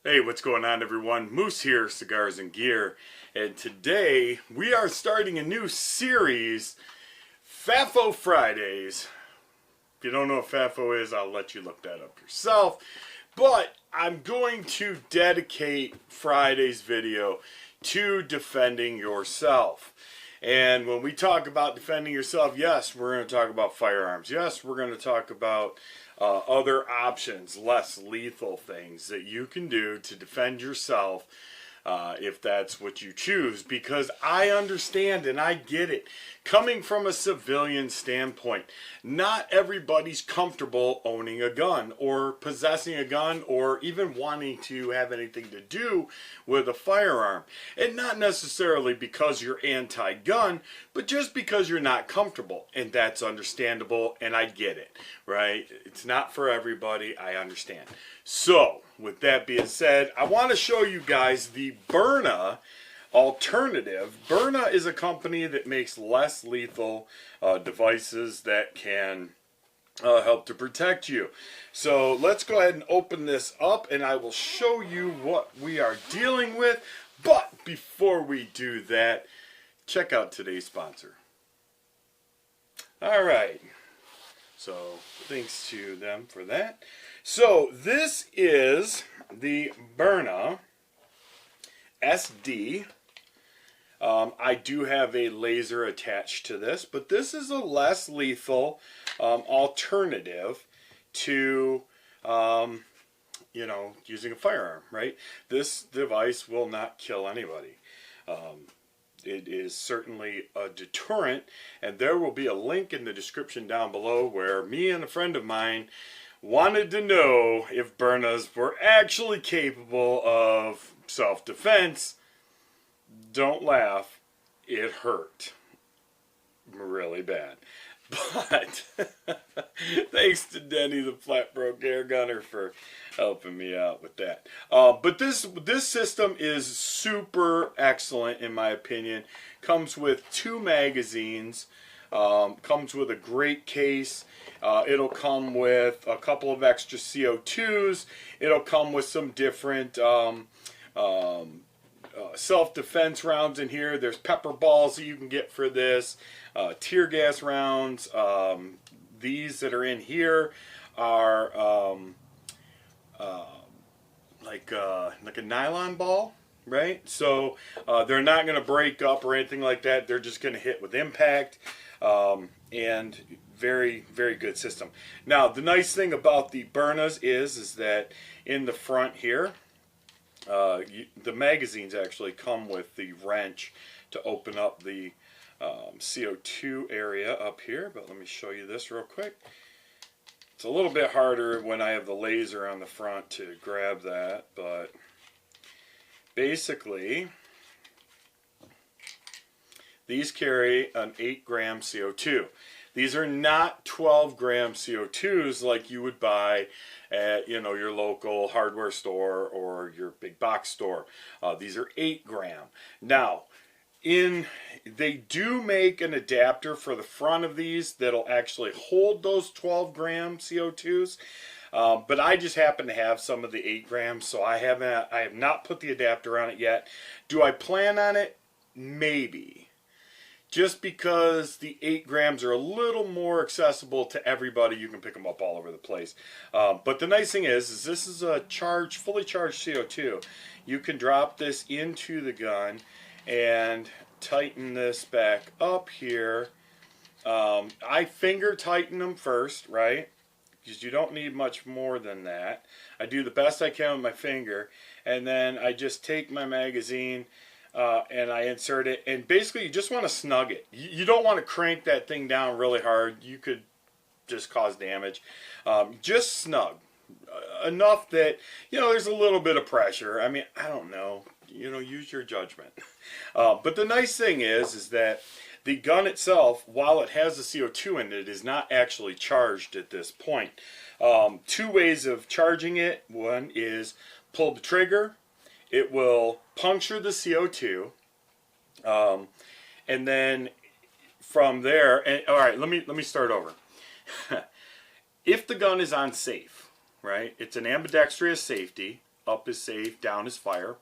Hey, what's going on, everyone? Moose here, Cigars and Gear, and today we are starting a new series, FAFO Fridays. If you don't know what FAFO is, I'll let you look that up yourself, but I'm going to dedicate Friday's video to defending yourself. And when we talk about defending yourself, yes, we're going to talk about firearms. Yes, we're going to talk about other options, less lethal things that you can do to defend yourself if that's what you choose. Because I understand and I get it. Coming from a civilian standpoint, not everybody's comfortable owning a gun or possessing a gun or even wanting to have anything to do with a firearm. And not necessarily because you're anti-gun, but just because you're not comfortable. And that's understandable, and I get it, right? It's not for everybody, I understand. So, with that being said, I want to show you guys the Byrna alternative. Byrna is a company that makes less lethal devices that can help to protect you. So let's go ahead and open this up and I will show you what we are dealing with. But before we do that, check out today's sponsor. Alright, so thanks to them for that. So this is the Byrna SD. I do have a laser attached to this, but this is a less lethal alternative to, using a firearm, right? This device will not kill anybody. It is certainly a deterrent, and there will be a link in the description down below where me and a friend of mine wanted to know if Byrnas were actually capable of self-defense. Don't laugh, it hurt really bad. But thanks to Denny the flat broke air gunner for helping me out with that. But this system is super excellent in my opinion. Comes with 2 magazines. Comes with a great case. It'll come with a couple of extra CO2s. It'll come with some different self-defense rounds in here. There's pepper balls that you can get for this, tear gas rounds. These that are in here are like a nylon ball, right? So they're not going to break up or anything like that. They're just going to hit with impact, and very, very good system. Now, the nice thing about the Byrnas is that in the front here, the magazines actually come with the wrench to open up the CO2 area up here, but let me show you this real quick. It's a little bit harder when I have the laser on the front to grab that, but basically these carry an 8-gram CO2. These are not 12-gram CO2s like you would buy at your local hardware store or your big box store. These are 8-gram. Now, they do make an adapter for the front of these that'll actually hold those 12-gram CO2s. But I just happen to have some of the 8 grams, so I have not put the adapter on it yet. Do I plan on it? Maybe. Just because the 8 grams are a little more accessible to everybody, you can pick them up all over the place. But the nice thing is this is a fully charged CO2. You can drop this into the gun and tighten this back up here. I finger tighten them first, right? Because you don't need much more than that. I do the best I can with my finger, and then I just take my magazine and I insert it, and basically you just want to snug it. You don't want to crank that thing down really hard. You could just cause damage. Just snug. Enough that, there's a little bit of pressure. I mean, I don't know. Use your judgment. But the nice thing is that the gun itself, while it has the CO2 in it, is not actually charged at this point. 2 ways of charging it. One is pull the trigger. It will puncture the CO2, and then from there, all right, let me start over. If the gun is on safe, right, it's an ambidextrous safety, up is safe, down is fire,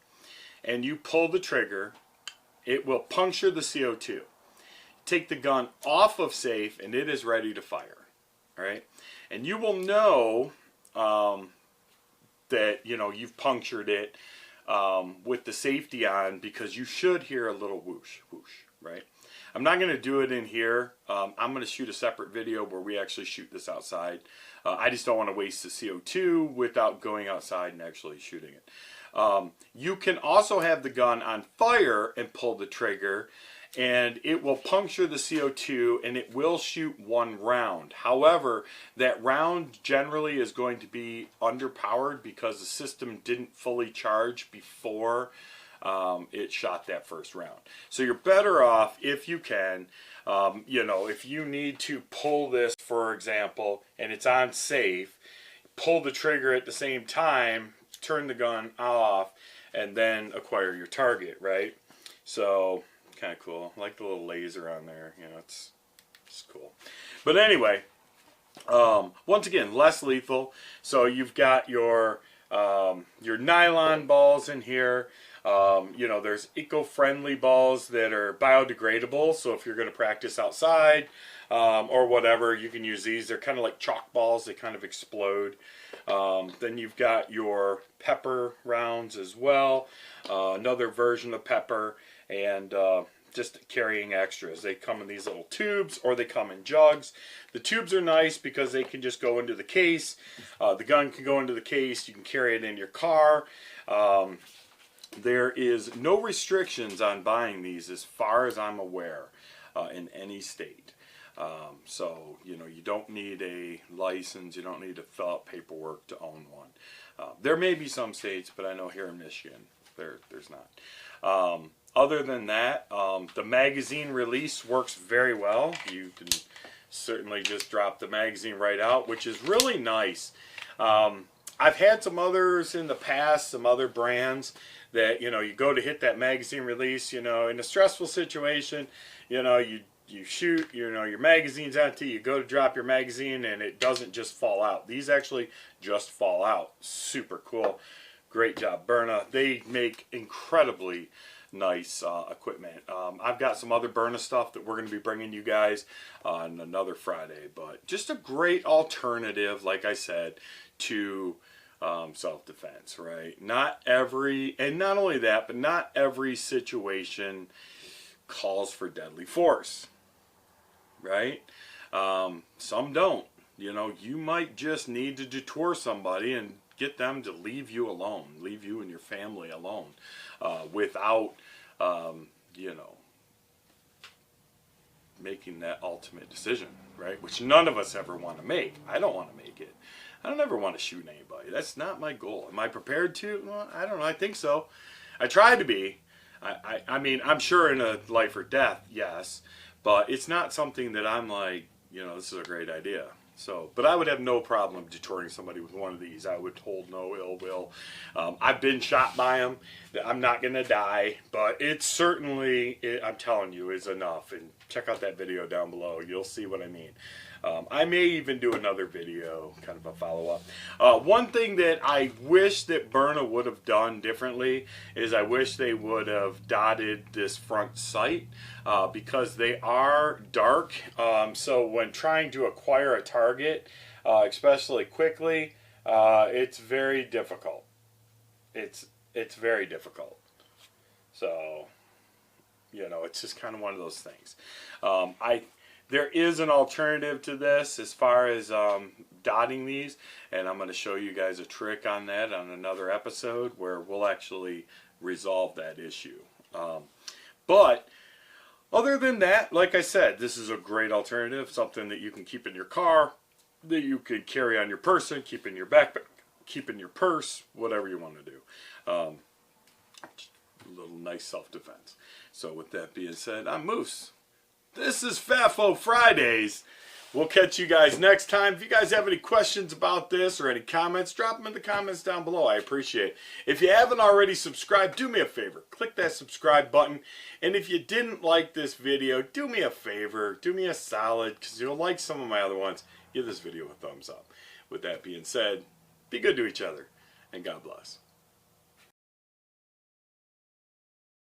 and you pull the trigger, it will puncture the CO2. Take the gun off of safe, and it is ready to fire. All right, and you will know that you've punctured it with the safety on, because you should hear a little whoosh, whoosh. Right. I'm not going to do it in here. I'm going to shoot a separate video where we actually shoot this outside. I just don't want to waste the CO2 without going outside and actually shooting it. You can also have the gun on fire and pull the trigger, and it will puncture the CO2 and it will shoot one round. However, that round generally is going to be underpowered because the system didn't fully charge before it shot that first round. So you're better off, if you can, if you need to pull this, for example, and it's on safe, pull the trigger at the same time, turn the gun off, and then acquire your target, right? So, kind of cool. I like the little laser on there. It's cool. But anyway, once again, less lethal. So you've got your nylon balls in here. There's eco-friendly balls that are biodegradable, so if you're going to practice outside or whatever, you can use these. They're kind of like chalk balls. They kind of explode. Then you've got your pepper rounds as well, another version of pepper, and just carrying extras. They come in these little tubes, or they come in jugs. The tubes are nice because they can just go into the case. The gun can go into the case. You can carry it in your car. There is no restrictions on buying these as far as I'm aware in any state. So, you don't need a license. You don't need to fill out paperwork to own one. There may be some states, but I know here in Michigan there's not. Other than that, the magazine release works very well. You can certainly just drop the magazine right out, which is really nice. I've had some others in the past, some other brands that, you go to hit that magazine release, in a stressful situation, you shoot, your magazine's empty, you go to drop your magazine and it doesn't just fall out. These actually just fall out. Super cool. Great job, Byrna. They make incredibly nice equipment. I've got some other Byrna stuff that we're going to be bringing you guys on another Friday, but just a great alternative, like I said, to self-defense, right? Not only that, but not every situation calls for deadly force, right? Some don't. You might just need to detour somebody and get them to leave you alone, leave you and your family alone, without, making that ultimate decision, right? Which none of us ever want to make. I don't want to make it. I don't ever want to shoot anybody. That's not my goal. Am I prepared to? Well, I don't know. I think so. I try to be. I mean, I'm sure in a life or death, yes, but it's not something that I'm like, this is a great idea. So, but I would have no problem detouring somebody with one of these. I would hold no ill will. I've been shot by them. I'm not going to die, but it certainly, I'm telling you, is enough. And check out that video down below. You'll see what I mean. I may even do another video, kind of a follow-up. One thing that I wish that Byrna would have done differently is I wish they would have dotted this front sight because they are dark. So when trying to acquire a target, especially quickly, it's very difficult. It's very difficult. So, it's just kind of one of those things. There is an alternative to this as far as dotting these, and I'm going to show you guys a trick on that on another episode where we'll actually resolve that issue. But other than that, like I said, this is a great alternative, something that you can keep in your car, that you could carry on your person, keep in your backpack, keep in your purse, whatever you want to do. A little nice self-defense. So with that being said, I'm Moose. This is FAFO Fridays. We'll catch you guys next time. If you guys have any questions about this or any comments, drop them in the comments down below. I appreciate it. If you haven't already subscribed, do me a favor. Click that subscribe button. And if you didn't like this video, do me a favor. Do me a solid, because you'll like some of my other ones. Give this video a thumbs up. With that being said, be good to each other, and God bless.